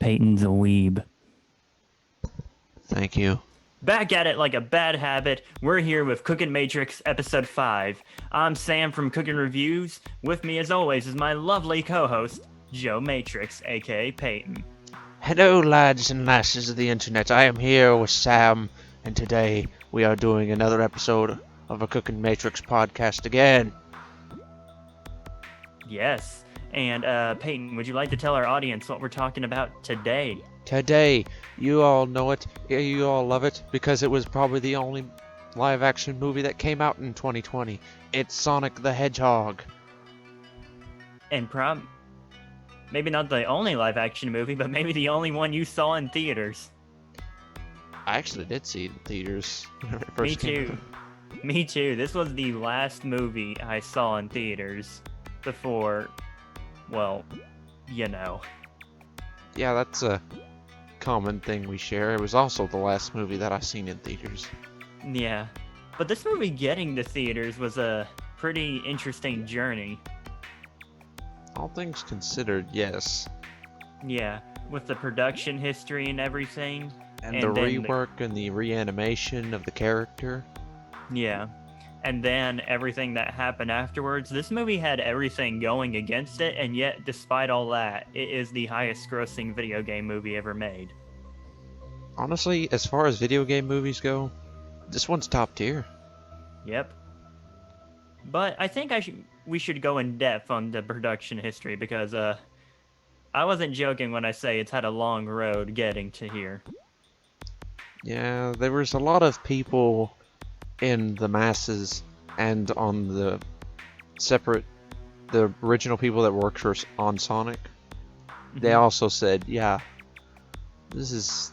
Peyton's a weeb. Thank you. Back at it like a bad habit. We're here with Cookn Matrix Episode 5. I'm Sam from Cookn Reviews. With me, as always, is my lovely co-host, Joe Matrix, aka Peyton. Hello, lads and lasses of the internet. I am here with Sam, and today we are doing another episode of a Cookn Matrix podcast again. Yes. And, Peyton, would you like to tell our audience what we're talking about today? Today, you all know it, you all love it, because it was probably the only live-action movie that came out in 2020. It's Sonic the Hedgehog. And maybe not the only live-action movie, but maybe the only one you saw in theaters. I actually did see it in theaters. When it Me first came too. out. Me too. This was the last movie I saw in theaters before, well, you know. Yeah, that's a common thing we share. It was also the last movie that I seen in theaters. Yeah. But this movie getting to theaters was a pretty interesting journey. All things considered, yes. Yeah. With the production history and everything. And the then rework and the reanimation of the character. Yeah. And then everything that happened afterwards. This movie had everything going against it, and yet, despite all that, it is the highest grossing video game movie ever made. Honestly, as far as video game movies go, this one's top tier. Yep. But I think we should go in depth on the production history, because I wasn't joking when I say it's had a long road getting to here. Yeah, there was a lot of people in the masses and on the original people that worked on Sonic. They also said, yeah,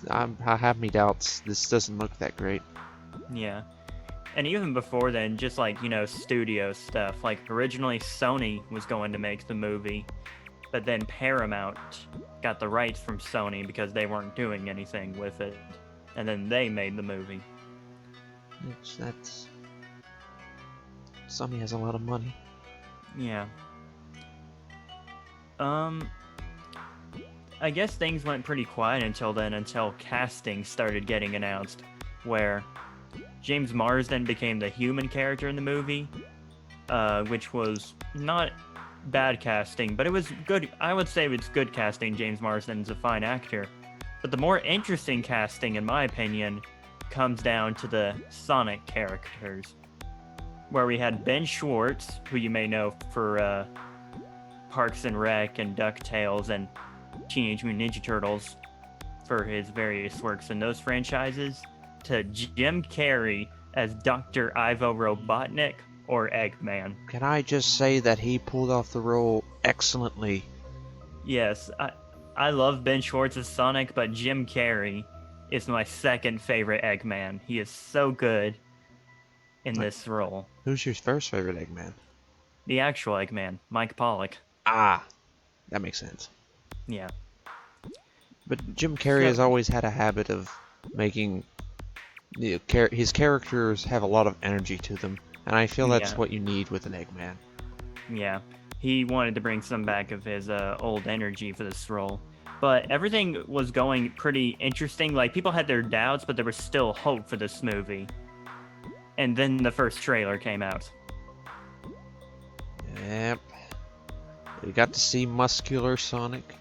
I have me doubts. This doesn't look that great. Yeah. And even before then, just like, studio stuff. Like, originally Sony was going to make the movie, but then Paramount got the rights from Sony because they weren't doing anything with it. And then they made the movie. Sony has a lot of money. Yeah. I guess things went pretty quiet until casting started getting announced, where James Marsden became the human character in the movie, which was not bad casting, but it was good. I would say it's good casting. James Marsden's a fine actor. But the more interesting casting, in my opinion, comes down to the Sonic characters, where we had Ben Schwartz, who you may know for Parks and Rec and DuckTales and Teenage Mutant Ninja Turtles for his various works in those franchises, to Jim Carrey as Dr. Ivo Robotnik, or Eggman. Can I just say that he pulled off the role excellently? Yes, I love Ben Schwartz as Sonic, but Jim Carrey is my second favorite Eggman. He is so good in this role. Who's your first favorite Eggman? The actual Eggman, Mike Pollock. Ah, that makes sense. Yeah. But Jim Carrey has always had a habit of making his characters have a lot of energy to them, and I feel that's what you need with an Eggman. Yeah. He wanted to bring some back of his old energy for this role. But everything was going pretty interesting. Like, people had their doubts, but there was still hope for this movie. And then the first trailer came out. Yep. We got to see muscular Sonic.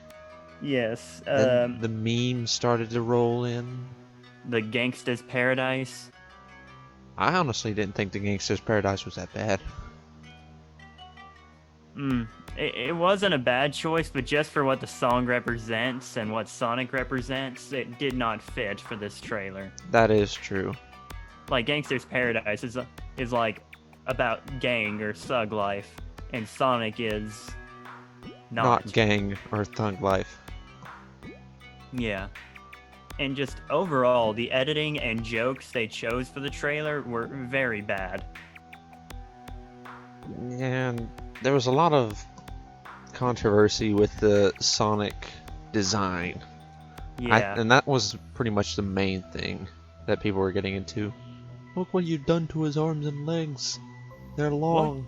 Yes. Then the memes started to roll in. The Gangsta's Paradise. I honestly didn't think the Gangsta's Paradise was that bad. It wasn't a bad choice, but just for what the song represents and what Sonic represents, it did not fit for this trailer. That is true. Like, Gangsta's Paradise is like about gang or thug life, and Sonic is not gang or thug life. Yeah. And just overall, the editing and jokes they chose for the trailer were very bad. And there was a lot of controversy with the Sonic design. Yeah. And that was pretty much the main thing that people were getting into. Look what you've done to his arms and legs. They're long.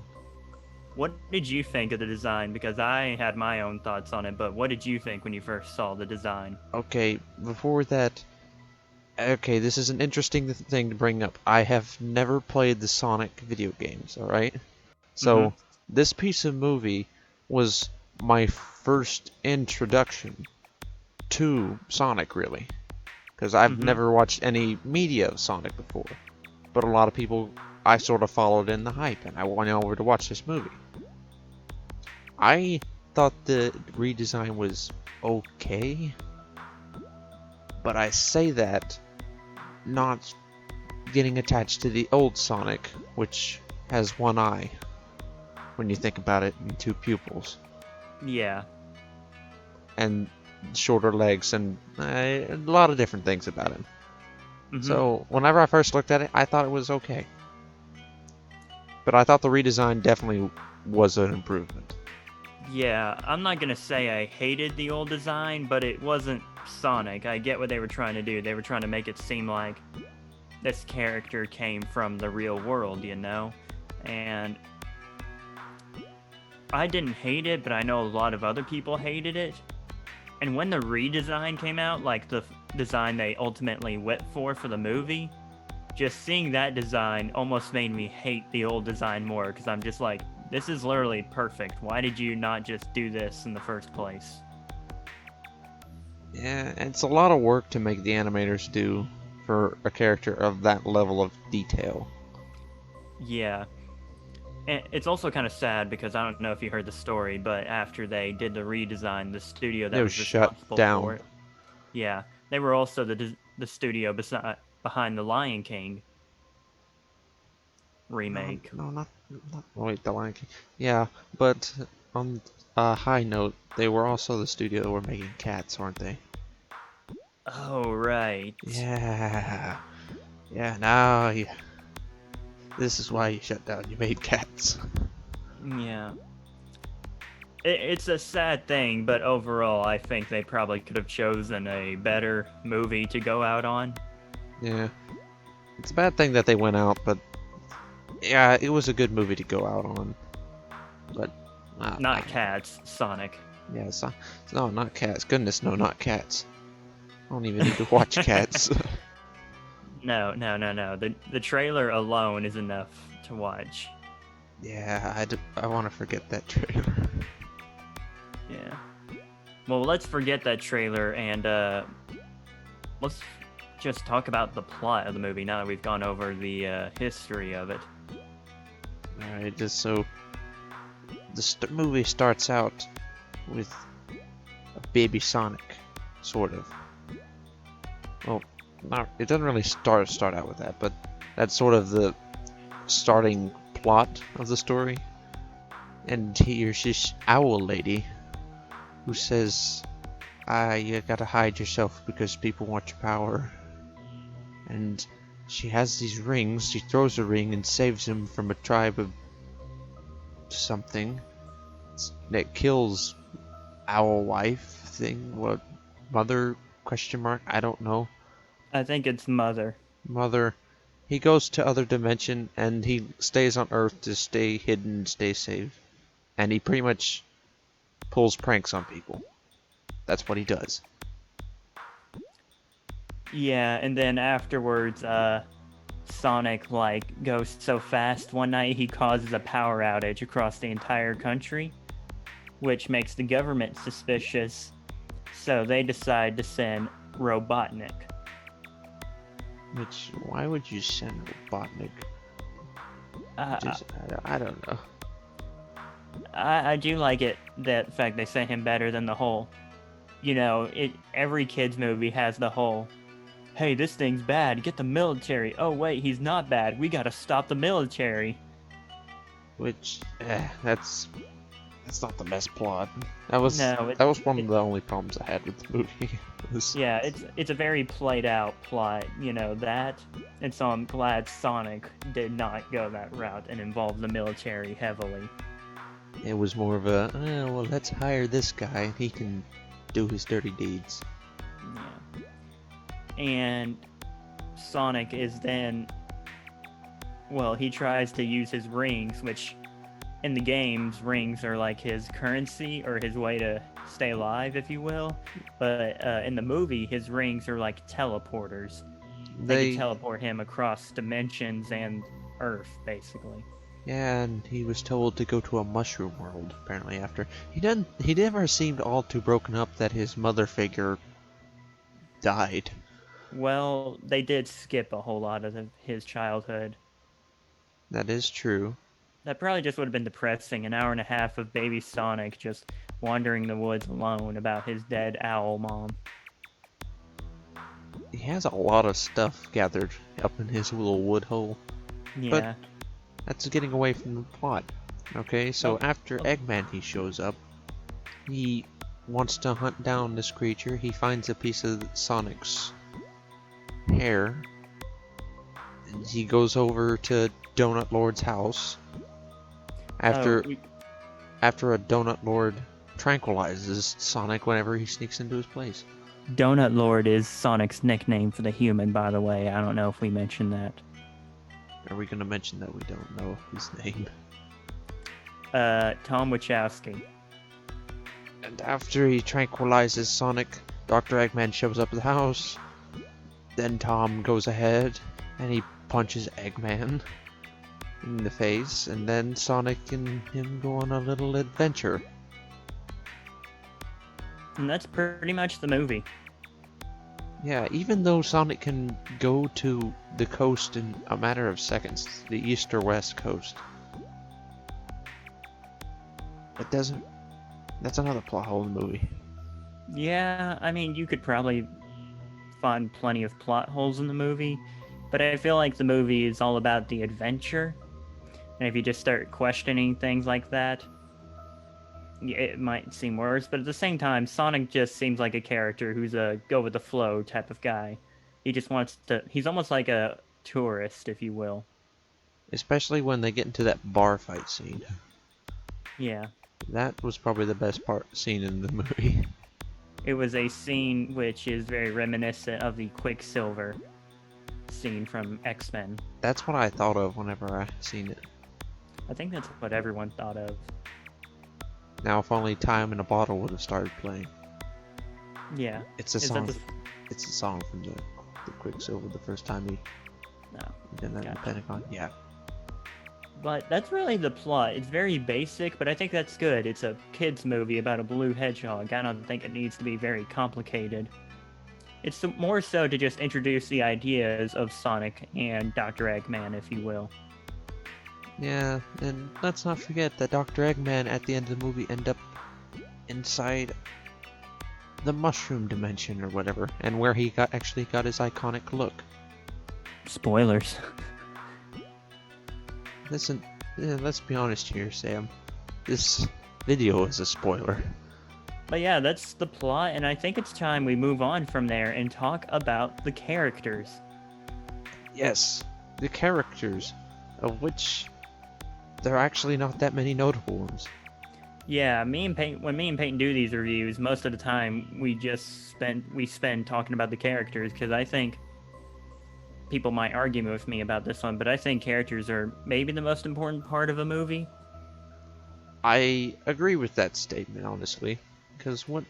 What did you think of the design? Because I had my own thoughts on it, but what did you think when you first saw the design? Okay, before that, okay, this is an interesting thing to bring up. I have never played the Sonic video games, alright? Mm-hmm. So, this piece of movie was my first introduction to Sonic, really. Because I've Mm-hmm. never watched any media of Sonic before. But a lot of people, I sort of followed in the hype, and I went over to watch this movie. I thought the redesign was okay, but I say that not getting attached to the old Sonic, which has one eye, when you think about it, and two pupils, Yeah. and shorter legs, and a lot of different things about him. Mm-hmm. So, whenever I first looked at it, I thought it was okay. But I thought the redesign definitely was an improvement. Yeah, I'm not gonna say I hated the old design, but it wasn't Sonic. I get what they were trying to do. They were trying to make it seem like this character came from the real world, you know? And I didn't hate it, but I know a lot of other people hated it. And when the redesign came out, like the design they ultimately went for the movie, just seeing that design almost made me hate the old design more because I'm just like, this is literally perfect. Why did you not just do this in the first place? Yeah, it's a lot of work to make the animators do for a character of that level of detail. Yeah. And it's also kind of sad because I don't know if you heard the story, but after they did the redesign, the studio It that was was shut responsible for down. it, yeah, they were also the studio behind the Lion King No, remake. no, not. Wait, the Lion King. Yeah, but on a high note, they were also the studio that were making Cats, weren't they? Oh, right. Yeah, yeah. Now, yeah. This is why you shut down. You made Cats. Yeah. It's a sad thing, but overall, I think they probably could have chosen a better movie to go out on. Yeah, it's a bad thing that they went out, but yeah, it was a good movie to go out on. But Not Cats, Sonic. yeah, no, not Cats. Goodness, no, not Cats. I don't even need to watch Cats. No, no, no, no. The trailer alone is enough to watch. Yeah, I want to forget that trailer. Yeah. Well, let's forget that trailer and let's just talk about the plot of the movie now that we've gone over the history of it. Alright, just so the movie starts out with a baby Sonic, sort of. Well, not it doesn't really start out with that, but that's sort of the starting plot of the story. And here's this owl lady who says, "Ah, you gotta hide yourself because people want your power." And she has these rings. She throws a ring and saves him from a tribe of something that kills owl wife thing. What mother? Question mark. I don't know. I think it's Mother. Mother. He goes to other dimension and he stays on Earth to stay hidden and stay safe. And he pretty much pulls pranks on people. That's what he does. Yeah, and then afterwards, Sonic like goes so fast one night he causes a power outage across the entire country, which makes the government suspicious. So they decide to send Robotnik. Which, why would you send Robotnik? Uh, I don't know. I do like it that fact they sent him better than the whole. You know, every kids movie has the whole. Hey, this thing's bad. Get the military. Oh wait, he's not bad. We gotta stop the military. Which, that's not the best plot. That was No, that was one of it the only problems I had with the movie. yeah, it's a very played out plot, you know that, and so I'm glad Sonic did not go that route and involve the military heavily. It was more of a, well, let's hire this guy and he can do his dirty deeds. Yeah, and Sonic is then, well, he tries to use his rings, which in the games, rings are like his currency or his way to stay alive, if you will. But in the movie, his rings are like teleporters. They could They, teleport him across dimensions and Earth, basically. yeah, and he was told to go to a mushroom world, apparently, after. He never seemed all too broken up that his mother figure died. Well, they did skip a whole lot of his childhood. That is true. That probably just would have been depressing. An hour and a half of baby Sonic just wandering the woods alone about his dead owl mom. He has a lot of stuff gathered up in his little wood hole. Yeah. That's getting away from the plot. Okay, so Oh, after Eggman he shows up, he wants to hunt down this creature. He finds a piece of Sonic's hair. And he goes over to Donut Lord's house. After after a Donut Lord tranquilizes Sonic whenever he sneaks into his place. Donut Lord is Sonic's nickname for the human, by the way. I don't know if we mentioned that. Are we gonna mention that we don't know his name? Tom Wachowski. And after he tranquilizes Sonic, Dr. Eggman shows up at the house. Then Tom goes ahead and he punches Eggman in the face, and then Sonic and him go on a little adventure. And that's pretty much the movie. Yeah, even though Sonic can go to the coast in a matter of seconds, the east or west coast, it doesn't. That's another plot hole in the movie. Yeah, I mean, you could probably find plenty of plot holes in the movie, but I feel like the movie is all about the adventure. And if you just start questioning things like that, it might seem worse. But at the same time, Sonic just seems like a character who's a go with the flow type of guy. He just wants to. He's almost like a tourist, if you will. Especially when they get into that bar fight scene. Yeah. That was probably the best scene in the movie. It was a scene which is very reminiscent of the Quicksilver scene from X-Men. That's what I thought of whenever I seen it. I think that's what everyone thought of. Now, if only Time in a Bottle would have started playing. Yeah. It's a Is song. that It's a song from the Quicksilver the first time he No. did that in Gotcha. Pentagon. Yeah. But that's really the plot. It's very basic, but I think that's good. It's a kid's movie about a blue hedgehog. I don't think it needs to be very complicated. It's more so to just introduce the ideas of Sonic and Dr. Eggman, if you will. Yeah, and let's not forget that Dr. Eggman at the end of the movie end up inside the mushroom dimension or whatever, and where he actually got his iconic look. Spoilers. Listen, let's be honest here, Sam. This video is a spoiler. But yeah, that's the plot, and I think it's time we move on from there and talk about the characters. Yes, the characters, of which there are actually not that many notable ones. Yeah, when me and Peyton do these reviews, most of the time we spend talking about the characters, because I think people might argue with me about this one, but I think characters are maybe the most important part of a movie. I agree with that statement, honestly, because what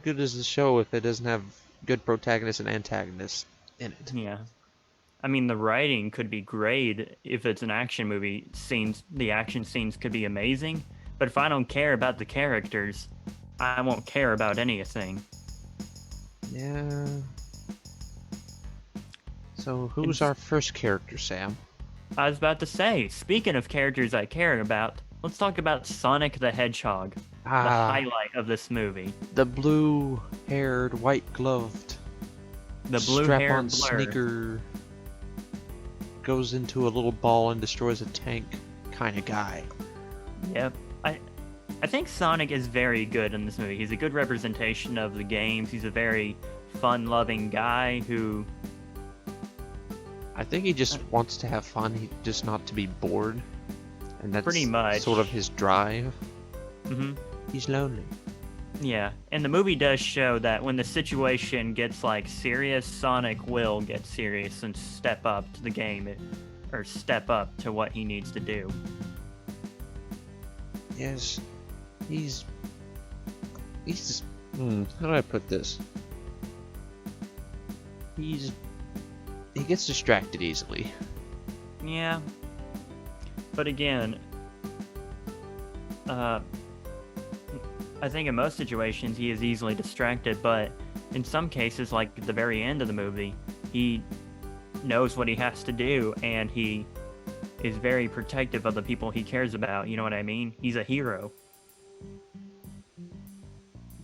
good is the show if it doesn't have good protagonists and antagonists in it? Yeah. I mean, the writing could be great if it's an action movie. The action scenes could be amazing, but if I don't care about the characters, I won't care about anything. Yeah. So who's our first character, Sam? I was about to say, speaking of characters I care about, let's talk about Sonic the Hedgehog, the highlight of this movie. The blue-haired, white-gloved, The blue-haired strap-on blur. sneaker goes into a little ball and destroys a tank kind of guy. Yep. I think Sonic is very good in this movie. He's a good representation of the games. He's a very fun-loving guy who... I think he just wants to have fun, just not to be bored. And that's Pretty much. sort of his drive. Mm-hmm. He's lonely. Yeah, and the movie does show that when the situation gets serious, Sonic will get serious and step up to the game, or step up to what he needs to do. Yes, he's how do I put this? He gets distracted easily. Yeah. But again, I think in most situations he is easily distracted, but in some cases, like at the very end of the movie, he knows what he has to do, and he is very protective of the people he cares about. You know what I mean? He's a hero.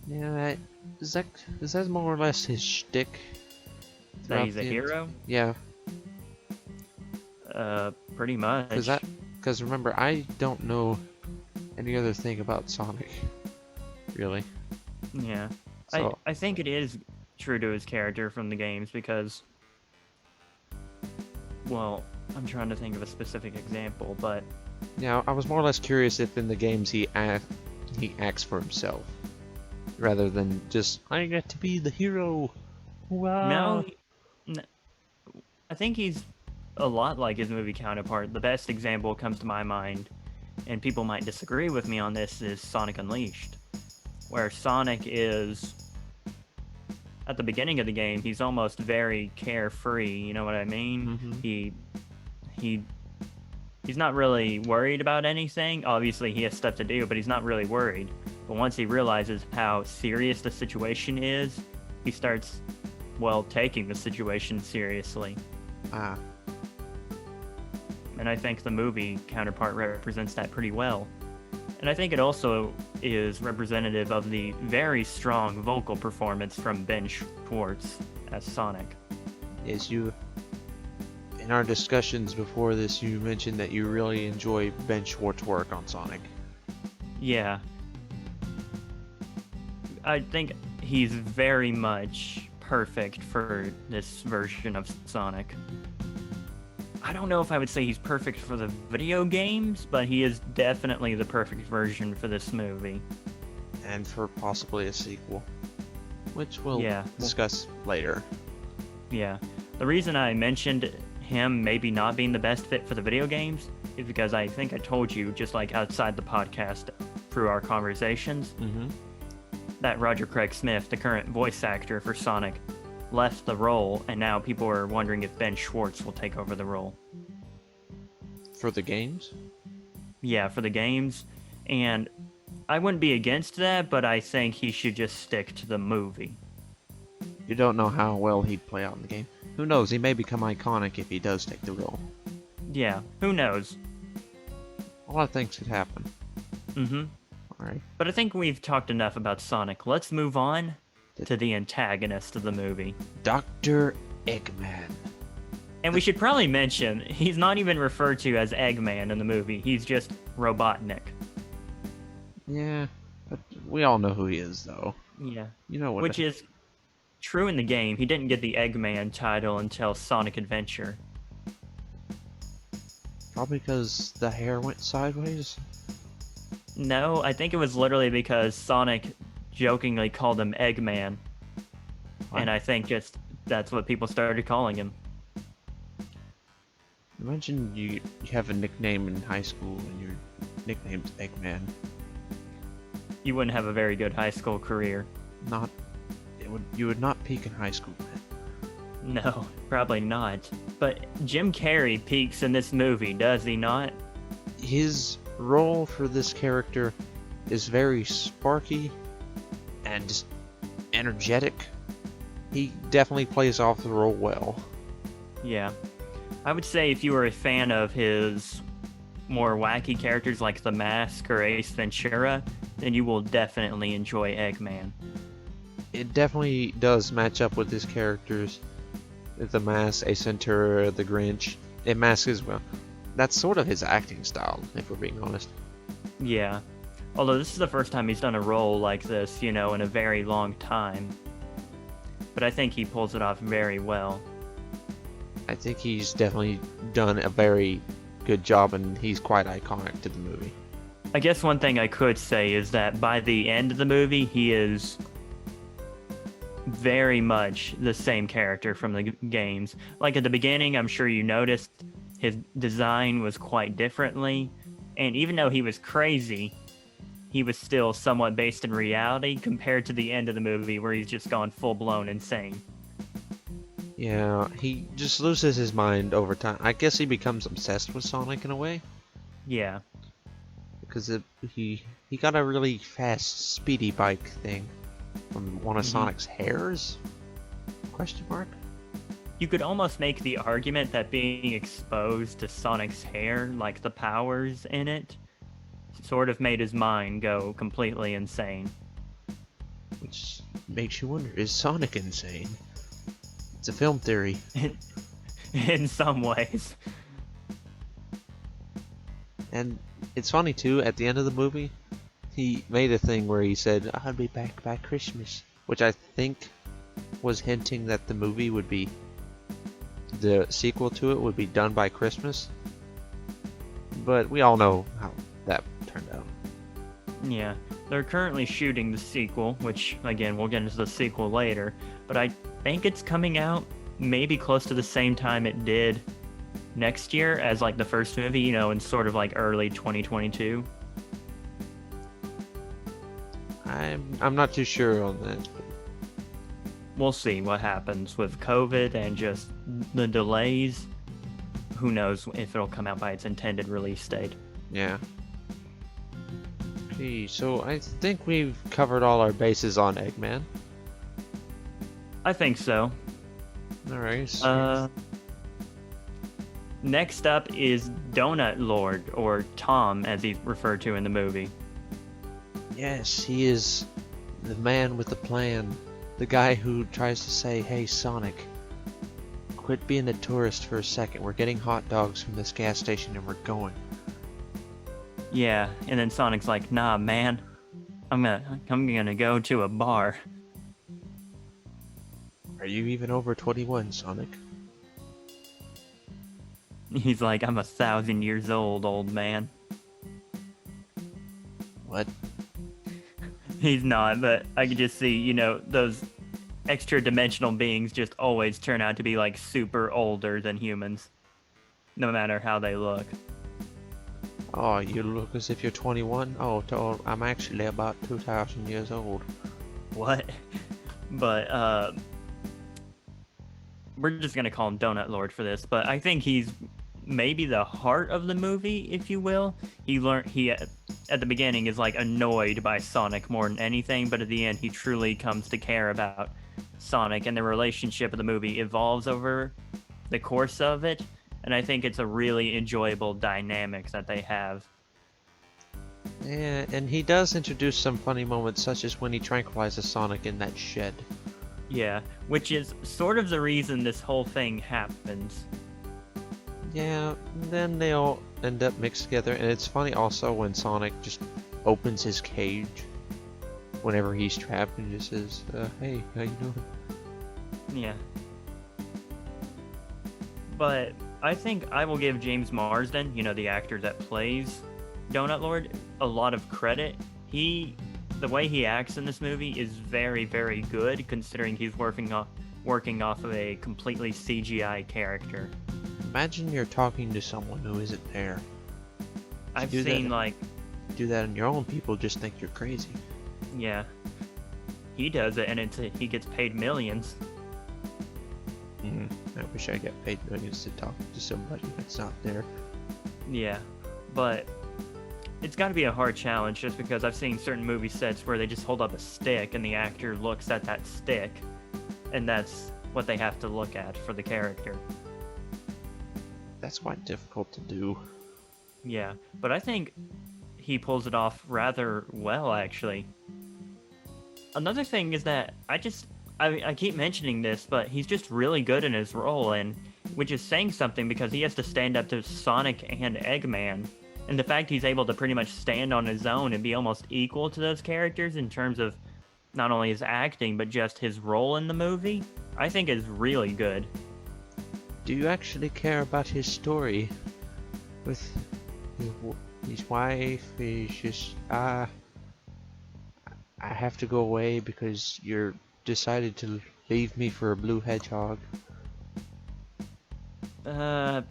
Yeah, is that more or less his shtick That throughout he's a the end? hero? Yeah, Pretty much. because remember, I don't know any other thing about Sonic, really. Yeah. So I think it is true to his character from the games because, well, I'm trying to think of a specific example, but yeah, I was more or less curious if in the games he acts for himself rather than just I get to be the hero. no, Wow. n- I think he's a lot like his movie counterpart. The best example comes to my mind, and people might disagree with me on this, is Sonic Unleashed, where Sonic is at the beginning of the game, he's almost very carefree. You know what I mean? Mm-hmm. He he's not really worried about anything. Obviously, he has stuff to do, but he's not really worried. But once he realizes how serious the situation is, he starts, well, taking the situation seriously. Ah, And I think the movie counterpart represents that pretty well. And I think it also is representative of the very strong vocal performance from Ben Schwartz as Sonic. yes, you. In our discussions before this, you mentioned that you really enjoy Ben Schwartz's work on Sonic. Yeah. I think he's very much perfect for this version of Sonic. I don't know if I would say he's perfect for the video games, but he is definitely the perfect version for this movie. And for possibly a sequel, which we'll Yeah. discuss later. Yeah. The reason I mentioned him maybe not being the best fit for the video games is because I think I told you, just like outside the podcast through our conversations, Mm-hmm. that Roger Craig Smith, the current voice actor for Sonic, left the role, and now people are wondering if Ben Schwartz will take over the role. For the games? Yeah, for the games. And I wouldn't be against that, but I think he should just stick to the movie. You don't know how well he'd play out in the game. Who knows, he may become iconic if he does take the role. Yeah, who knows? A lot of things could happen. Mm-hmm. Alright. But I think we've talked enough about Sonic. Let's move on to the antagonist of the movie. Dr. Eggman. And we should probably mention, he's not even referred to as Eggman in the movie. He's just Robotnik. Yeah, but we all know who he is, though. Yeah. You know what? Which is true in the game. He didn't get the Eggman title until Sonic Adventure. Probably because the hair went sideways. No, I think it was literally because Sonic jokingly called him Eggman. What? And I think just that's what people started calling him. Imagine you have a nickname in high school and your nickname's Eggman. You wouldn't have a very good high school career. You would not peak in high school, man. No, probably not. But Jim Carrey peaks in this movie, does he not? His role for this character is very sparky and just energetic. He definitely plays off the role well. Yeah. I would say if you were a fan of his more wacky characters like The Mask or Ace Ventura, then you will definitely enjoy Eggman. It definitely does match up with his characters. The Mask, Ace Ventura, The Grinch. And Mask as well. That's sort of his acting style, if we're being honest. Yeah. Although this is the first time he's done a role like this, in a very long time. But I think he pulls it off very well. I think he's definitely done a very good job, and he's quite iconic to the movie. I guess one thing I could say is that by the end of the movie, he is very much the same character from the games. Like at the beginning, I'm sure you noticed his design was quite differently. And even though he was crazy, he was still somewhat based in reality compared to the end of the movie where he's just gone full-blown insane. Yeah, he just loses his mind over time. I guess he becomes obsessed with Sonic in a way, Yeah. because he got a really fast, speedy bike thing from one of Sonic's hairs? Question mark? You could almost make the argument that being exposed to Sonic's hair, like the powers in it, sort of made his mind go completely insane. Which makes you wonder, is Sonic insane? It's a film theory. In some ways. And it's funny too, at the end of the movie, he made a thing where he said, I'll be back by Christmas. Which I think was hinting that the movie would be, the sequel to it would be done by Christmas. But we all know how that turned out. Yeah. They're currently shooting the sequel, which, again, we'll get into the sequel later. But I think it's coming out maybe close to the same time it did next year as, like, the first movie, you know, in sort of, like, early 2022. I'm not too sure on that. We'll see what happens with COVID and just the delays. Who knows if it'll come out by its intended release date. Yeah. Okay, so I think we've covered all our bases on Eggman. I think so. Alright. Next up is Donut Lord, or Tom, as he's referred to in the movie. Yes, he is the man with the plan. The guy who tries to say, hey Sonic, quit being a tourist for a second. We're getting hot dogs from this gas station and we're going. Yeah, and then Sonic's like, nah, man, I'm gonna go to a bar. Are you even over 21, Sonic? He's like, I'm 1,000 years old man. What? He's not, but I could just see, you know, those extra dimensional beings just always turn out to be like super older than humans, no matter how they look. Oh, you look as if you're 21? Oh, I'm actually about 2,000 years old. What? But, we're just gonna call him Donut Lord for this, but I think he's maybe the heart of the movie, if you will. He at the beginning is like annoyed by Sonic more than anything, but at the end he truly comes to care about Sonic, and the relationship of the movie evolves over the course of it, and I think it's a really enjoyable dynamic that they have. Yeah, and he does introduce some funny moments, such as when he tranquilizes Sonic in that shed. Yeah, which is sort of the reason this whole thing happens. Yeah, then they all end up mixed together, and it's funny also when Sonic just opens his cage whenever he's trapped and just says, hey, how you doing? Yeah. But I think I will give James Marsden, you know, the actor that plays Donut Lord, a lot of credit. The way he acts in this movie is very, very good, considering he's working off of a completely CGI character. Imagine you're talking to someone who isn't there. I've seen, like... Do that and your own people just think you're crazy. Yeah. He does it, and he gets paid millions. I wish I got paid millions to talk to somebody that's not there. Yeah, but it's got to be a hard challenge, just because I've seen certain movie sets where they just hold up a stick and the actor looks at that stick, and that's what they have to look at for the character. That's quite difficult to do. Yeah, but I think he pulls it off rather well, actually. Another thing is that I keep mentioning this, but he's just really good in his role, and which is saying something because he has to stand up to Sonic and Eggman. And the fact he's able to pretty much stand on his own and be almost equal to those characters in terms of not only his acting, but just his role in the movie, I think is really good. Do you actually care about his story? With his wife, he's just, I have to go away because you're decided to leave me for a blue hedgehog. Are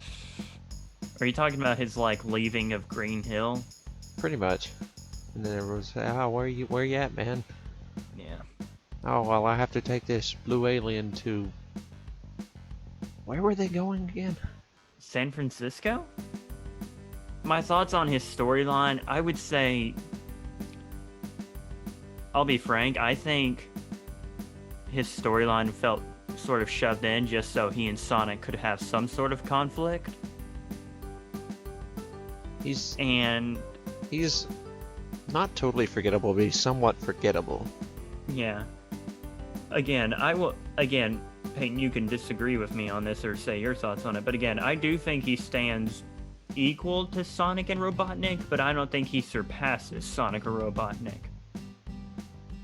you talking about his, like, leaving of Green Hill? Pretty much. And then everyone's like, "Oh, where you at, man? Yeah. Oh, well, I have to take this blue alien to..." Where were they going again? San Francisco? My thoughts on his storyline, I would say, I'll be frank, I think his storyline felt sort of shoved in just so he and Sonic could have some sort of conflict. And He's not totally forgettable, but he's somewhat forgettable. yeah. Again, Peyton, you can disagree with me on this or say your thoughts on it, but again, I do think he stands equal to Sonic and Robotnik, but I don't think he surpasses Sonic or Robotnik.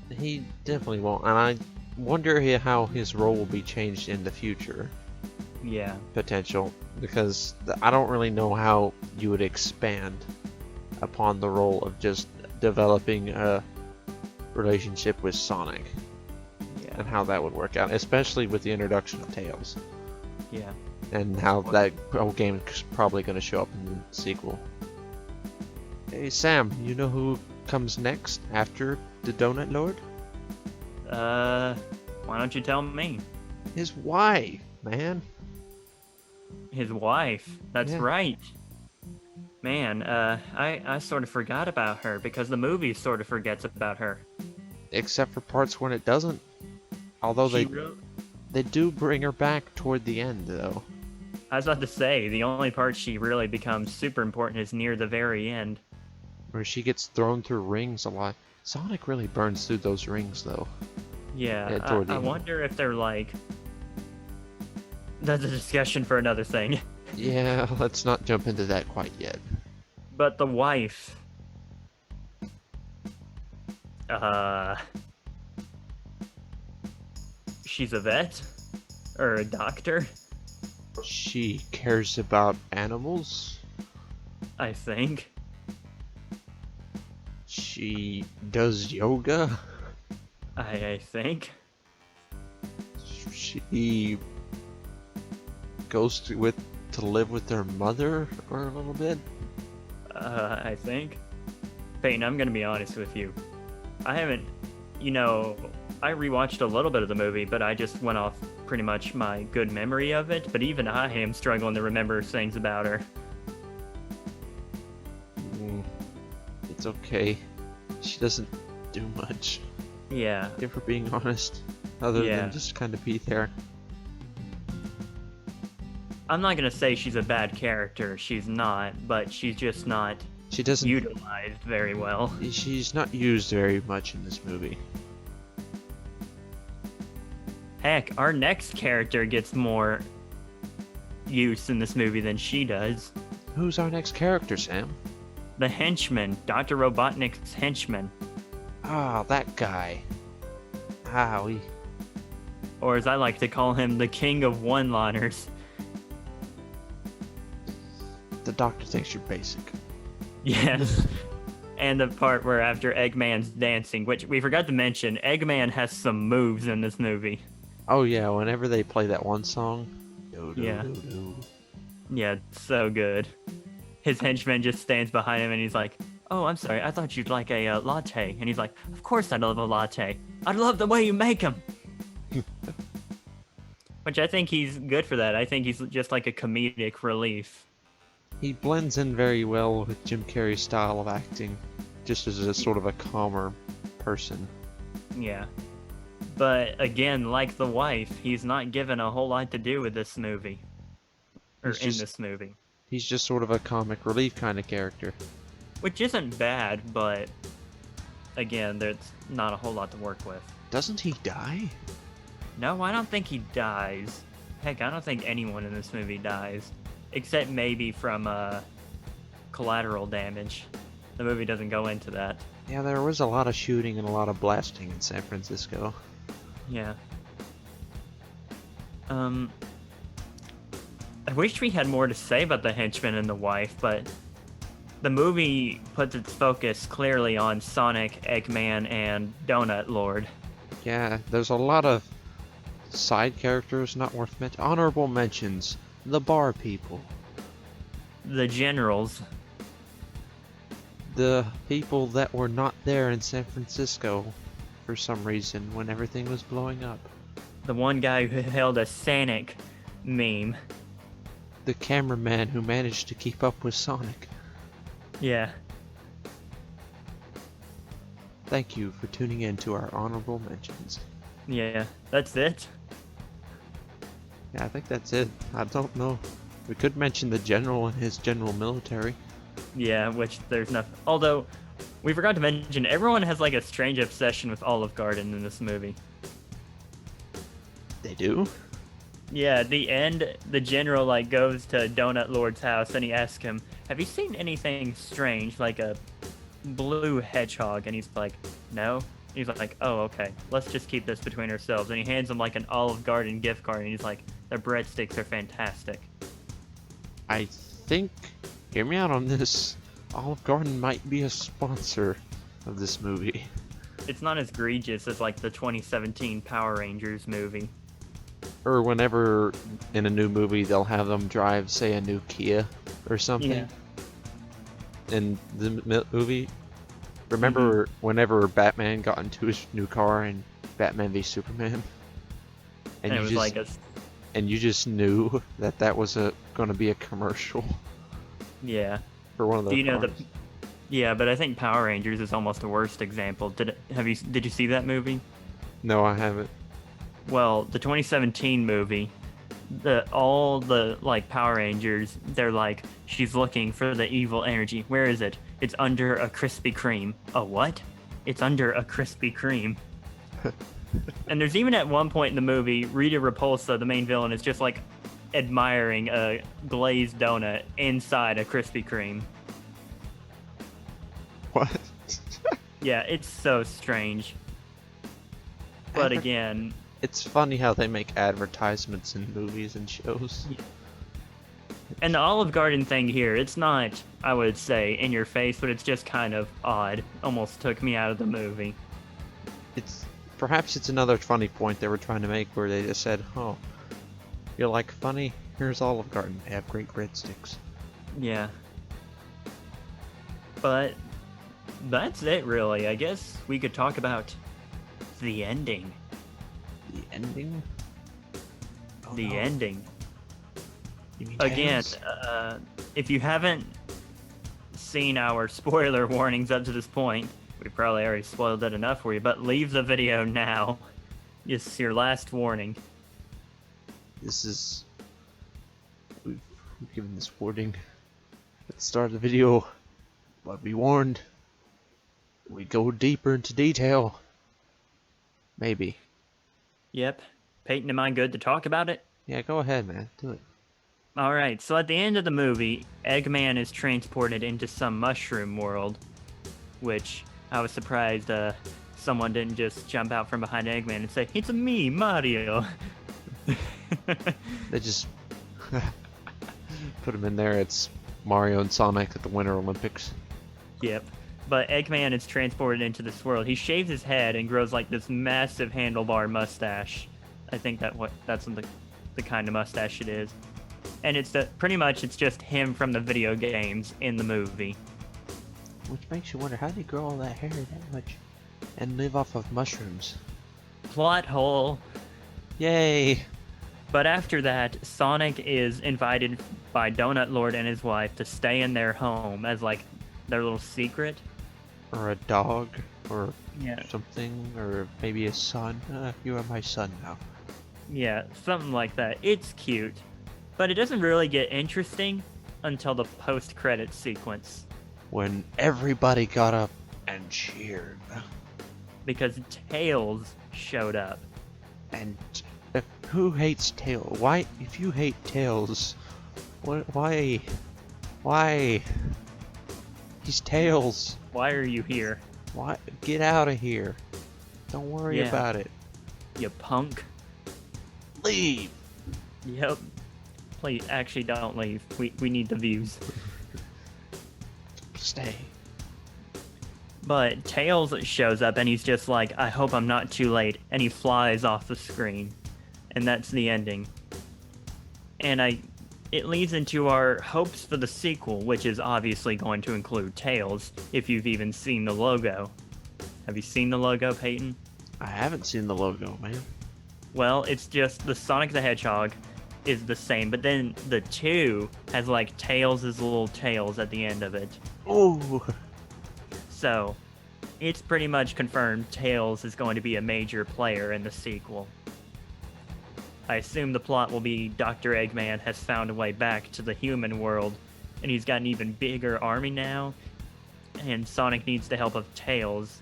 He definitely won't, and I wonder how his role will be changed in the future. Yeah. Potential, because I don't really know how you would expand upon the role of just developing a relationship with Sonic. Yeah. And how that would work out, especially with the introduction of Tails. Yeah. And how that whole game is probably going to show up in the sequel. Hey Sam, you know who comes next after the Donut Lord? Why don't you tell me? His wife, man. His wife. That's Yeah. right. Man, I sort of forgot about her because the movie sort of forgets about her. Except for parts when it doesn't. Although they do bring her back toward the end, though. I was about to say, the only part she really becomes super important is near the very end. Where she gets thrown through rings a lot. Sonic really burns through those rings, though. Yeah, toward the I end. wonder if they're like... That's a discussion for another thing. Yeah, let's not jump into that quite yet. But the wife... She's a vet? Or a doctor? She cares about animals. I think. She does yoga. I think. She goes to live with their mother for a little bit. I think. Peyton, I'm gonna be honest with you. I haven't, I rewatched a little bit of the movie, but I just went off pretty much my good memory of it. But even I am struggling to remember things about her. It's okay. She doesn't do much. Yeah. If we're being honest, other than just kind of be there. I'm not gonna say she's a bad character. She's not, but she's just not She doesn't utilized very well. She's not used very much in this movie. Heck, our next character gets more use in this movie than she does. Who's our next character, Sam? The henchman, Dr. Robotnik's henchman. Ah, that guy. Owie. Or as I like to call him, the king of one-liners. The doctor thinks you're basic. Yes. And the part where after Eggman's dancing, which we forgot to mention, Eggman has some moves in this movie. Oh yeah, whenever they play that one song. Yeah. Yeah, so good. His henchman just stands behind him and he's like, "Oh, I'm sorry, I thought you'd like a latte." And he's like, "Of course I'd love a latte. I'd love the way you make them." Which I think he's good for that. I think he's just like a comedic relief. He blends in very well with Jim Carrey's style of acting, just as a sort of a calmer person. Yeah. But again, like the wife, he's not given a whole lot to do with this movie. Or this movie. He's just sort of a comic relief kind of character. Which isn't bad, but again, there's not a whole lot to work with. Doesn't he die? No, I don't think he dies. Heck, I don't think anyone in this movie dies. Except maybe from collateral damage. The movie doesn't go into that. Yeah, there was a lot of shooting and a lot of blasting in San Francisco. Yeah. I wish we had more to say about the henchman and the wife, but the movie puts its focus clearly on Sonic, Eggman, and Donut Lord. Yeah, there's a lot of side characters not worth mentioning. Honorable mentions. The bar people. The generals. the people that were not there in San Francisco for some reason when everything was blowing up. The one guy who held a Sonic meme. The cameraman who managed to keep up with Sonic. Yeah. Thank you for tuning in to our honorable mentions. Yeah, that's it. Yeah, I think that's it. I don't know. We could mention the general and his general military. Yeah, which there's nothing. Although, we forgot to mention, everyone has like a strange obsession with Olive Garden in this movie. They do? Yeah, at the end, the general like goes to Donut Lord's house and he asks him, "Have you seen anything strange like a blue hedgehog?" And he's like, "No." He's like, "Oh, okay. Let's just keep this between ourselves." And he hands him like an Olive Garden gift card and he's like, "Their breadsticks are fantastic." I think, hear me out on this, Olive Garden might be a sponsor of this movie. It's not as egregious as like the 2017 Power Rangers movie. Or whenever in a new movie they'll have them drive, say, a new Kia or something. Yeah. In the movie, remember whenever Batman got into his new car in Batman v Superman? And it was just, like a... And you just knew that that was going to be a commercial. Yeah. For one of those Do you know cars. Yeah, but I think Power Rangers is almost the worst example. Did you see that movie? No, I haven't. Well, the 2017 movie, all the like Power Rangers, they're like, she's looking for the evil energy. Where is it? It's under a Krispy Kreme. A what? It's under a Krispy Kreme. And there's even at one point in the movie, Rita Repulsa, the main villain, is just like admiring a glazed donut inside a Krispy Kreme. What? Yeah, it's so strange. But again... It's funny how they make advertisements in movies and shows. And the Olive Garden thing here, it's not, I would say, in your face, but it's just kind of odd. Almost took me out of the movie. Perhaps it's another funny point they were trying to make where they just said, "Oh, you're like funny? Here's Olive Garden. They have great breadsticks." Yeah. But that's it, really. I guess we could talk about the ending. The ending? Oh, The no. ending. You mean Again, Tails? if you haven't seen our spoiler warnings up to this point, we probably already spoiled it enough for you, but leave the video now. This is your last warning. This is... We've given this warning at the start of the video, but be warned, we go deeper into detail. Maybe. Yep. Peyton, am I good to talk about it? Yeah, go ahead, man. Do it. Alright, so at the end of the movie, Eggman is transported into some mushroom world, which I was surprised someone didn't just jump out from behind Eggman and say, "It's me, Mario." They just put him in there. It's Mario and Sonic at the Winter Olympics. Yep. But Eggman is transported into this world. He shaves his head and grows like this massive handlebar mustache. I think that's the kind of mustache it is. And it's pretty much it's just him from the video games in the movie. Which makes you wonder, how did he grow all that hair that much and live off of mushrooms? Plot hole. Yay! But after that, Sonic is invited by Donut Lord and his wife to stay in their home as like their little secret. Or a dog, or Yeah. something, or maybe a son. You are my son now. Yeah, something like that. It's cute. But it doesn't really get interesting until the post-credits sequence. When everybody got up and cheered. Because Tails showed up. And who hates Tails? Why? If you hate Tails, why? He's Tails. Why are you here? Why? Get out of here. Don't worry Yeah. about it. You punk. Leave. Yep. Please, actually don't leave. We need the views. Stay. But Tails shows up and he's just like, "I hope I'm not too late," and he flies off the screen. And that's the ending. And it leads into our hopes for the sequel, which is obviously going to include Tails, if you've even seen the logo. Have you seen the logo, Peyton? I haven't seen the logo, man. Well, it's just the Sonic the Hedgehog is the same, but then the 2 has like Tails' little tails at the end of it. Oh, So, it's pretty much confirmed Tails is going to be a major player in the sequel. I assume the plot will be Dr. Eggman has found a way back to the human world, and he's got an even bigger army now, and Sonic needs the help of Tails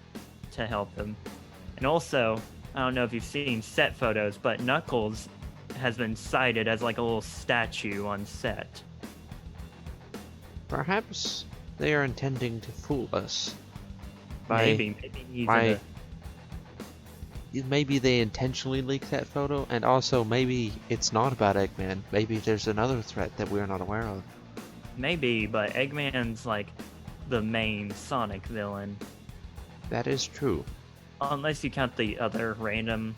to help him. And also, I don't know if you've seen set photos, but Knuckles has been cited as like a little statue on set. perhaps they are intending to fool us. Maybe he's by- in Maybe they intentionally leaked that photo, and also maybe it's not about Eggman. Maybe there's another threat that we're not aware of. maybe, but Eggman's like the main Sonic villain. That is true. Unless you count the other random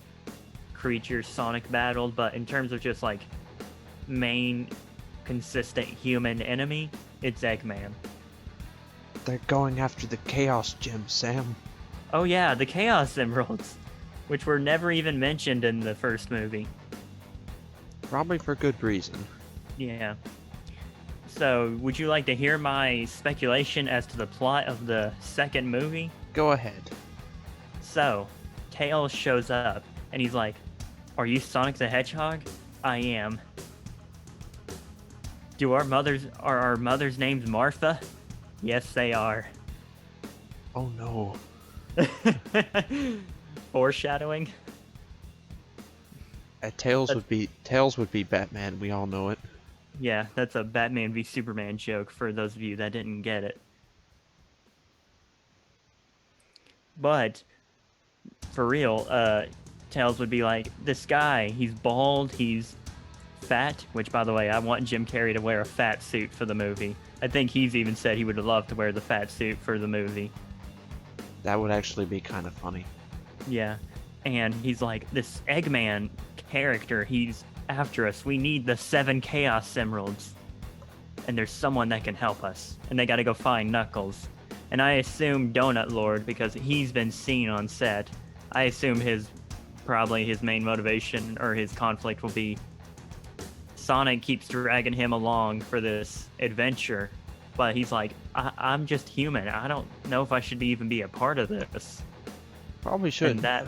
creatures Sonic battled, but in terms of just like main consistent human enemy, it's Eggman. They're going after the Chaos Gem, Sam. Oh yeah, the Chaos Emeralds, which were never even mentioned in the first movie. Probably for good reason. Yeah. So, would you like to hear my speculation as to the plot of the second movie? Go ahead. So, Tails shows up, and he's like, "Are you Sonic the Hedgehog?" "I am." Are our mother's names Martha?" "Yes, they are." Oh no. Foreshadowing. Tails would be Batman. We all know it. Yeah, that's a Batman v Superman joke for those of you that didn't get it. But for real, Tails would be like, this guy, he's bald, he's fat, which by the way, I want Jim Carrey to wear a fat suit for the movie. I think he's even said he would love to wear the fat suit for the movie. That would actually be kind of funny. Yeah. And he's like, this Eggman character, he's after us. We need the 7 Chaos Emeralds. And there's someone that can help us. And they gotta go find Knuckles. And I assume Donut Lord, because he's been seen on set, I assume probably his main motivation or his conflict will be Sonic keeps dragging him along for this adventure. But he's like, I'm just human. I don't know if I should even be a part of this. Probably should. And that...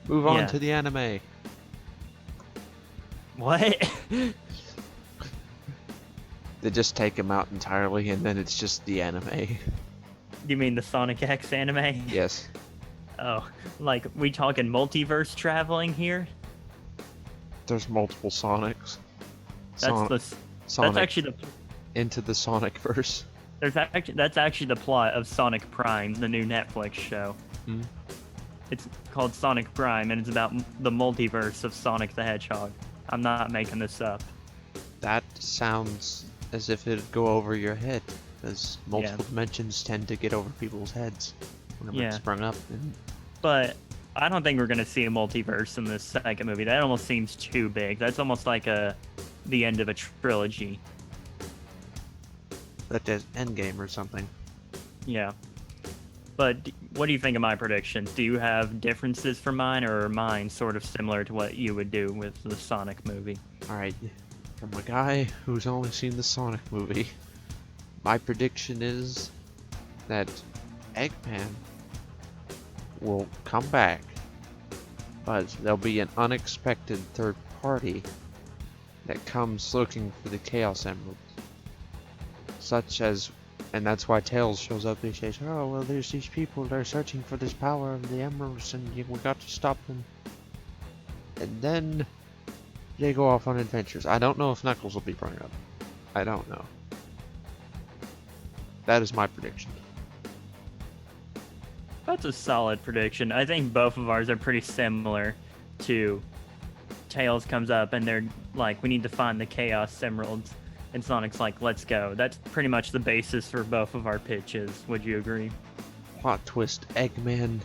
Move on yeah. to the anime. What? They just take him out entirely, and then it's just the anime. You mean the Sonic X anime? Yes. Oh, like we talking multiverse traveling here? There's multiple Sonics. That's Sonic actually into the Sonic verse. that's actually the plot of Sonic Prime, the new Netflix show. Hmm. It's called Sonic Prime, and it's about the multiverse of Sonic the Hedgehog. I'm not making this up. That sounds as if it'd go over your head, as multiple dimensions tend to get over people's heads whenever it's sprung up. But I don't think we're gonna see a multiverse in this second movie. That almost seems too big. That's almost like the end of a trilogy. That is Endgame or something. Yeah. But what do you think of my predictions? Do you have differences from mine, or are mine sort of similar to what you would do with the Sonic movie? Alright, from a guy who's only seen the Sonic movie, my prediction is that Eggman will come back, but there'll be an unexpected third party that comes looking for the Chaos Emeralds. Such as, and that's why Tails shows up. He says, "Oh well, there's these people. They're searching for this power of the emeralds, and we got to stop them." And then they go off on adventures. I don't know if Knuckles will be brought up. I don't know. That is my prediction. That's a solid prediction. I think both of ours are pretty similar to Tails comes up and they're like, we need to find the Chaos Emeralds. And Sonic's like, let's go. That's pretty much the basis for both of our pitches. Would you agree? Plot twist, Eggman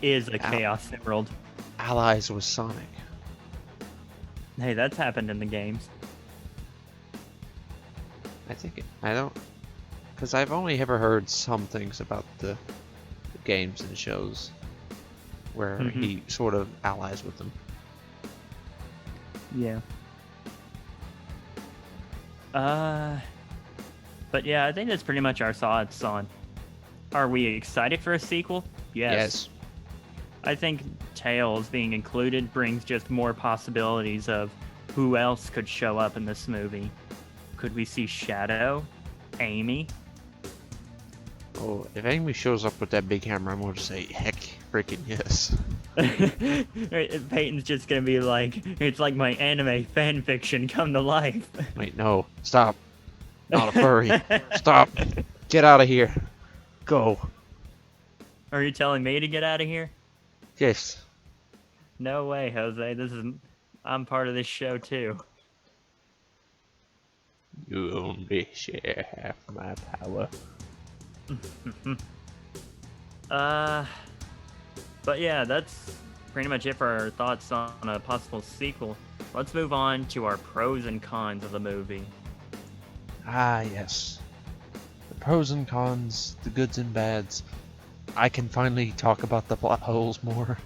Is a Chaos Emerald. allies with Sonic. Hey, that's happened in the games. I don't, because I've only ever heard some things about the games and shows where Hmm. he sort of allies with them. Yeah. Uh, but yeah, I think that's pretty much our thoughts on. Are we excited for a sequel? Yes. Yes. I think Tails being included brings just more possibilities of who else could show up in this movie. Could we see Shadow? Amy? Oh, if Amy shows up with that big hammer, I'm going to say, heck, freaking yes. Peyton's just gonna be like, it's like my anime fan fiction come to life. Wait, no, stop. Not a furry. Stop. Get out of here. Go. Are you telling me to get out of here? Yes. No way, Jose. I'm part of this show too. You only share half my power. Uh, but yeah, that's pretty much it for our thoughts on a possible sequel. Let's move on to our pros and cons of the movie. Ah, yes. The pros and cons, the goods and bads. I can finally talk about the plot holes more.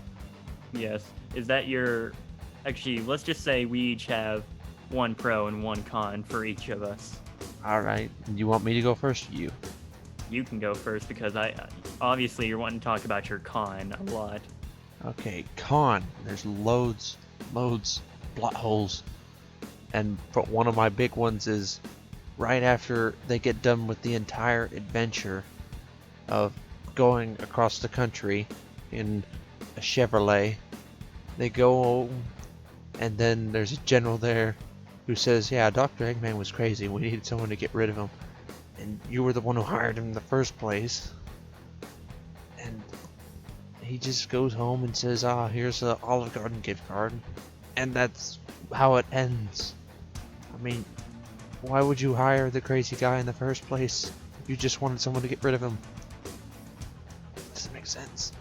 Yes. Is that your... Actually, let's just say we each have one pro and one con for each of us. Alright, you want me to go first? You. You can go first because obviously you're wanting to talk about your con a lot. Okay, con. There's loads plot holes. But one of my big ones is right after they get done with the entire adventure of going across the country in a Chevrolet, they go home, and then there's a general there who says, yeah, Dr. Eggman was crazy, we needed someone to get rid of him, and you were the one who hired him in the first place. And he just goes home and says, here's a Olive Garden gift card, and that's how it ends. I mean, why would you hire the crazy guy in the first place if you just wanted someone to get rid of him? Doesn't make sense.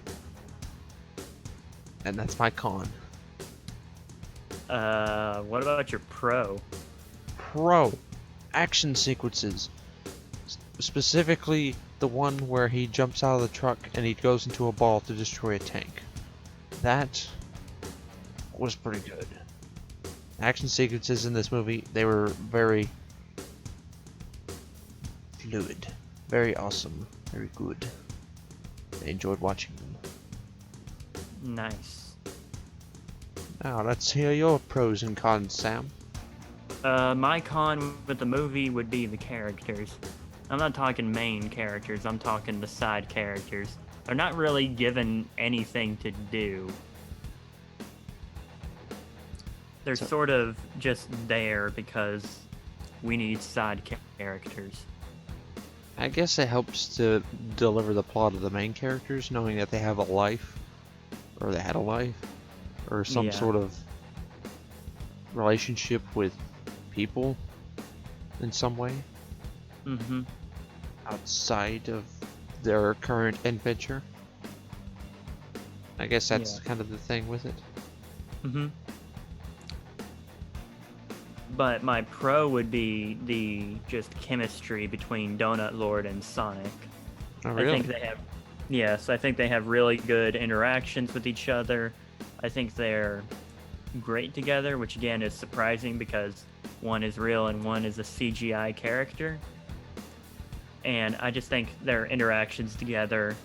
And that's my con. What about your pro? Pro. Action sequences. Specifically the one where he jumps out of the truck and he goes into a ball to destroy a tank. That was pretty good. Action sequences in this movie, they were very fluid, very awesome, very good. I enjoyed watching them. Nice. Now let's hear your pros and cons, Sam. My con with the movie would be the characters. I'm not talking main characters, I'm talking the side characters. They're not really given anything to do. They're sort of just there because we need side characters. I guess it helps to deliver the plot of the main characters, knowing that they have a life, or they had a life, or some Yeah. sort of relationship with people in some way Mm-hmm. outside of their current adventure. I guess that's Yeah. kind of the thing with it. Mm-hmm. But my pro would be the just chemistry between Donut Lord and Sonic. Oh, I really? think they have, yes, I think they have really good interactions with each other. I think they're great together, which again is surprising because one is real and one is a CGI character. And I just think their interactions together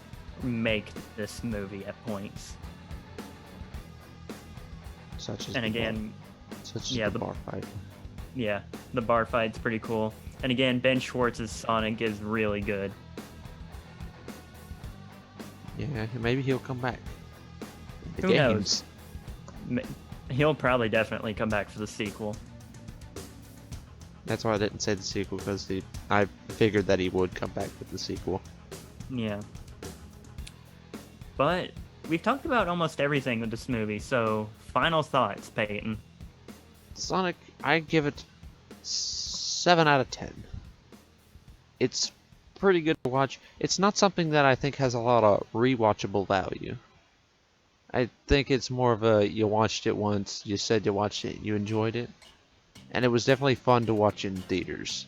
make this movie at points. Such as And the again, such as yeah, the bar fight. yeah, the bar fight's pretty cool. And again, Ben Schwartz's Sonic is really good. Yeah, maybe he'll come back. The Who games. knows? He'll probably definitely come back for the sequel. That's why I didn't say the sequel, because I figured that he would come back with the sequel. Yeah. But we've talked about almost everything with this movie, so final thoughts, Peyton. Sonic, I give it 7 out of 10. It's pretty good to watch. It's not something that I think has a lot of rewatchable value. I think it's more of a, you watched it once, you said you watched it, you enjoyed it. And it was definitely fun to watch in theaters.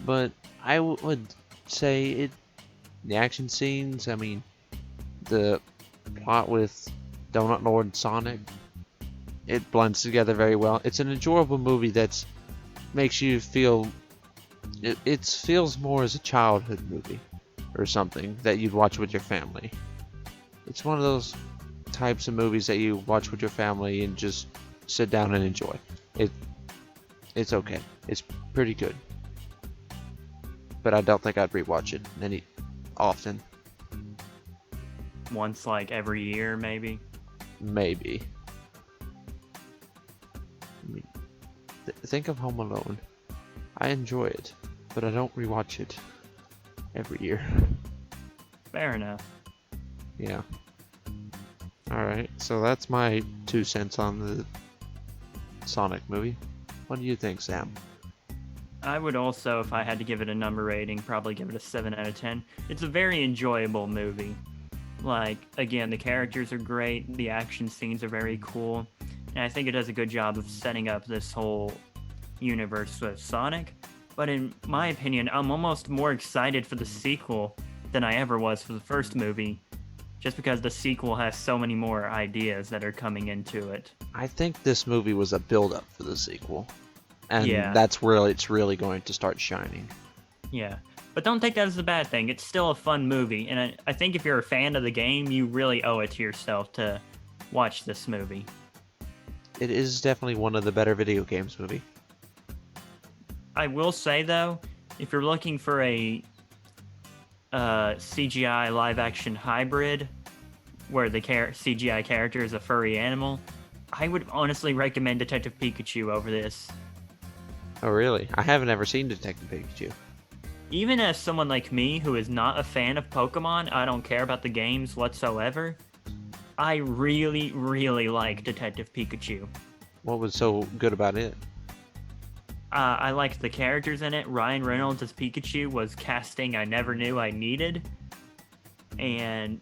but would say the action scenes, I mean, the plot with Donut Lord Sonic, it blends together very well. It's an enjoyable movie that makes you feel, it feels more as a childhood movie or something that you'd watch with your family. It's one of those types of movies that you watch with your family and just sit down and enjoy. It's okay. It's pretty good. But I don't think I'd rewatch it any often. Once like every year, maybe. Maybe. I mean, think of Home Alone. I enjoy it, but I don't rewatch it every year. Fair enough. Yeah. Alright, so that's my 2 cents on the Sonic movie. What do you think, Sam? I would also, if I had to give it a number rating, probably give it a 7 out of 10. It's a very enjoyable movie. Like, again, the characters are great, the action scenes are very cool, and I think it does a good job of setting up this whole universe with Sonic. But in my opinion, I'm almost more excited for the sequel than I ever was for the first movie, just because the sequel has so many more ideas that are coming into it. I think this movie was a build-up for the sequel. And Yeah. that's where it's really going to start shining. Yeah. But don't take that as a bad thing. It's still a fun movie, and I think if you're a fan of the game, you really owe it to yourself to watch this movie. It is definitely one of the better video games movie. I will say, though, if you're looking for a CGI live-action hybrid where the CGI character is a furry animal, I would honestly recommend Detective Pikachu over this. Oh, really? I haven't ever seen Detective Pikachu. Even as someone like me who is not a fan of Pokemon, I don't care about the games whatsoever, I really, really like Detective Pikachu. What was so good about it? I liked the characters in it. Ryan Reynolds as Pikachu was casting I never knew I needed. And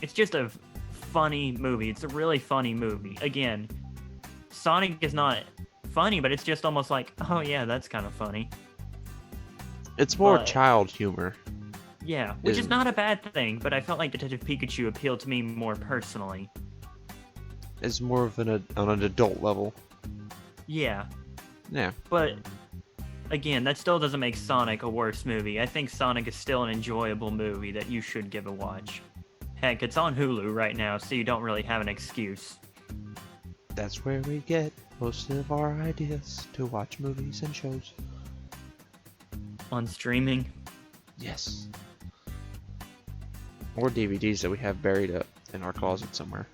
it's just a funny movie. It's a really funny movie. Again, Sonic is not funny, but it's just almost like, oh yeah, that's kind of funny. It's more But- child humor. Yeah, which is Isn't- not a bad thing, but I felt like Detective Pikachu appealed to me more personally. It's more of on an adult level. Yeah, Yeah. but again, that still doesn't make Sonic a worse movie. I think Sonic is still an enjoyable movie that you should give a watch. Heck, it's on Hulu right now, so you don't really have an excuse. That's where we get most of our ideas to watch movies and shows. On streaming? Yes. Or DVDs that we have buried up in our closet somewhere.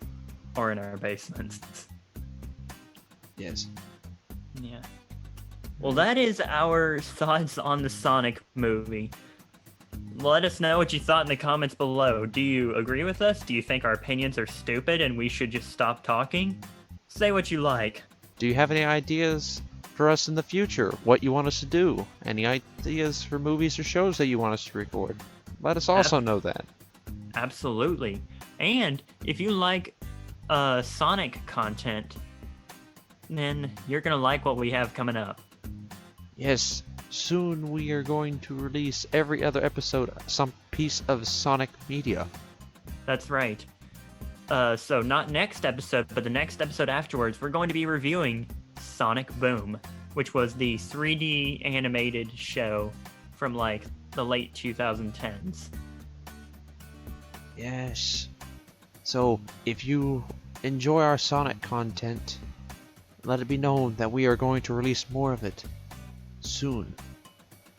Or in our basements. Yes. Yeah. Well, that is our thoughts on the Sonic movie. Let us know what you thought in the comments below. Do you agree with us? Do you think our opinions are stupid and we should just stop talking? Say what you like. Do you have any ideas for us in the future? What you want us to do? Any ideas for movies or shows that you want us to record? Let us also know that. Absolutely. And if you like Sonic content, then you're going to like what we have coming up. Yes, soon we are going to release every other episode some piece of Sonic media. That's right. So not next episode, but the next episode afterwards, we're going to be reviewing Sonic Boom, which was the 3D animated show from like the late 2010s. Yes. So, if you enjoy our Sonic content, let it be known that we are going to release more of it soon.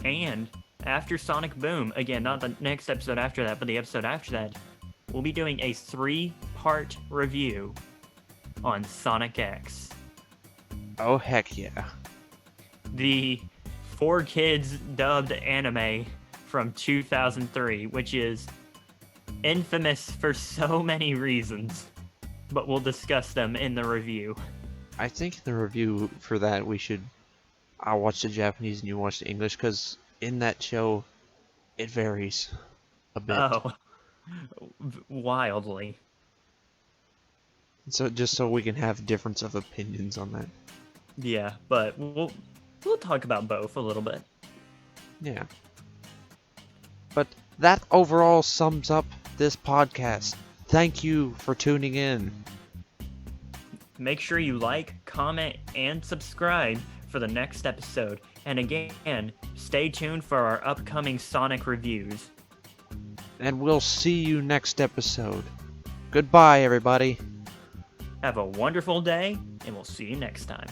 And after Sonic Boom, again, not the next episode after that, but the episode after that, we'll be doing a 3-part review on Sonic X. Oh, heck yeah. The 4Kids dubbed anime from 2003, which is infamous for so many reasons, but we'll discuss them in the review. I think in the review for that I'll watch the Japanese and you watch the English, because in that show, it varies a bit. Oh, wildly. So just so we can have difference of opinions on that. Yeah, but we'll talk about both a little bit. Yeah. But that overall sums up this podcast. Thank you for tuning in. Make sure you like, comment, and subscribe for the next episode. And again, stay tuned for our upcoming Sonic reviews. And we'll see you next episode. Goodbye, everybody. Have a wonderful day, and we'll see you next time.